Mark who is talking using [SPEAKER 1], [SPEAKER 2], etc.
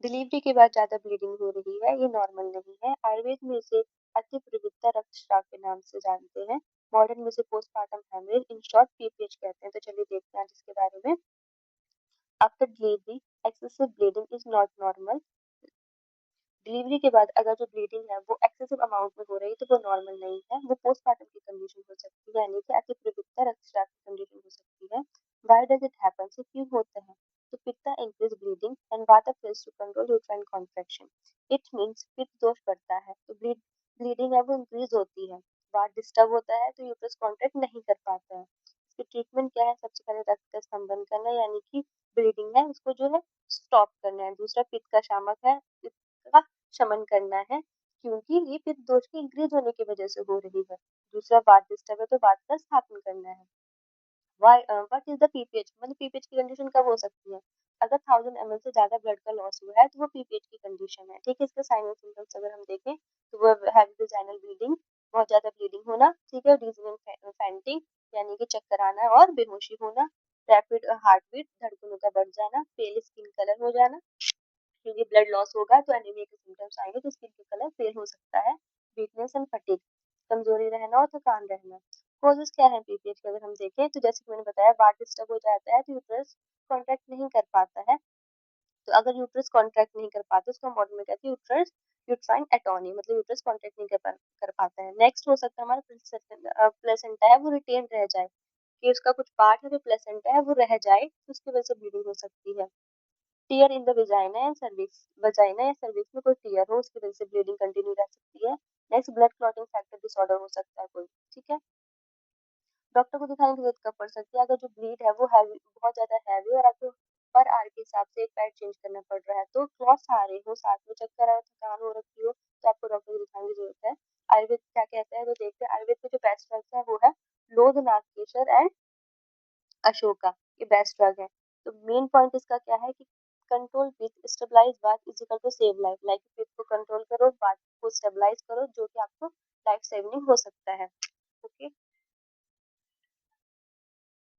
[SPEAKER 1] Delivery के बाद ज़्यादा ब्लीडिंग हो रही है, ये नॉर्मल नहीं है। आयुर्वेद में इसे अतिप्रवृत्ता रक्तस्राव के नाम से जानते हैं। मॉडर्न में इसे postmortem haemorrhage in short PPH कहते हैं। तो चलिए देखते हैं आज इसके बारे में। After delivery excessive bleeding is not normal. Delivery के बाद अगर जो ब्लीडिंग है वो एक्सेसिव अमाउंट में हो रही है तो वो नॉर्मल नहीं है, वो पोस्टमार्टम की कंडीशन हो सकती है, यानी कि अतिप्रवृत्ता रक्तस्राव की कंडीशन हो सकती है। Why does it happen? से क्यों होता है? तो pitta increase bleeding and water fails to control uterine contraction. It means pitta dosha बढ़ता है तो ब्लीडिंग है वो इंक्रीज होती है। वाट डिस्टर्ब होता है तो यूट्रस कॉन्ट्रैक्ट नहीं कर पाता है। इसकी ट्रीटमेंट क्या है? सबसे पहले रक्त का स्तंभन करना, यानी कि ब्लीडिंग है उसको जो है स्टॉप करना है। दूसरा पित्त का शामक है, पित्त का शमन करना है, क्योंकि ये पित्त दोष की इंक्रीज होने की वजह से हो रही है। दूसरा वात डिस्टर्ब है तो वात का स्थापन करना है। What is the PPH? मतलब पीपीएच की कंडीशन कब हो सकती है? अगर 1000 ml से ज्यादा ब्लड का लॉस हुआ है तो वो पीपीएच की कंडीशन है। ठीक है, इसके साइन और सिम्टम्स अगर हम देखें तो वो हैवी वेजाइनल ब्लीडिंग, बहुत ज्यादा ब्लीडिंग होना, ठीक है, डिजीज फैंटिंग यानी कि चक्कर आना और बेहोशी होना, रैपिड हार्ट बीट, धड़कनों का बढ़ जाना, पेल स्किन कलर हो जाना, क्योंकि ब्लड लॉस होगा तो एनीमिया के सिम्टम्स आएंगे तो स्किन का कलर पेल हो सकता है। वीकनेस एंड फटीग, कमजोरी रहना और थकान रहना। कॉजेस क्या है पीपीएच के? अगर हम देखें तो जैसे कि मैंने बताया, वाट डिस्टर्ब हो जाता है तो यूट्रस कॉन्ट्रैक्ट नहीं कर पाता है। तो अगर यूट्रस कॉन्ट्रैक्ट नहीं कर पाता उसको मॉडल में कहते हैं यूट्रस यूट्राइन एटोनी, मतलब यूट्रस कॉन्ट्रैक्ट नहीं कर पाता है। नेक्स्ट हो सकता है हमारा प्लेसेंटा है वो रिटेन रह जाए, कि उसका कुछ पार्ट है जो प्लेसेंटा है वो रह जाए तो उसकी वजह से ब्लीडिंग हो सकती है। Tier in the vagina and cervix, vagina या सर्विक्स में कोई टीयर हो उसकी वजह से ब्लीडिंग कंटिन्यू रह सकती है। Next blood clotting factor disorder हो सकता है कोई। ठीक है, डॉक्टर को दिखाने की जरूरत कब पड़ सकती है? अगर जो ब्लीड है वो हैवी, बहुत ज्यादा हैवी और आपको पर आर के हिसाब से एक पैड चेंज करना पड़ रहा है, तो क्लॉट्स आ रहे हो, साथ में चक्कर आ थकान हो रखी हो, तो आपको डॉक्टर को दिखाने की जरूरत है। आयुर्वेद क्या कहता है तो देखते हैं। आयुर्वेद के जो बेस्ट ड्रग्स है वो है लोध, नागकेशर एंड अशोका, ये बेस्ट ड्रग है। तो मेन पॉइंट इसका क्या है कि control with stabilise bath is equal to save life, like with को कंट्रोल करो, बाथ को स्टेबलाइज करो, जो कि आपको लाइफ सेविंग हो सकता है।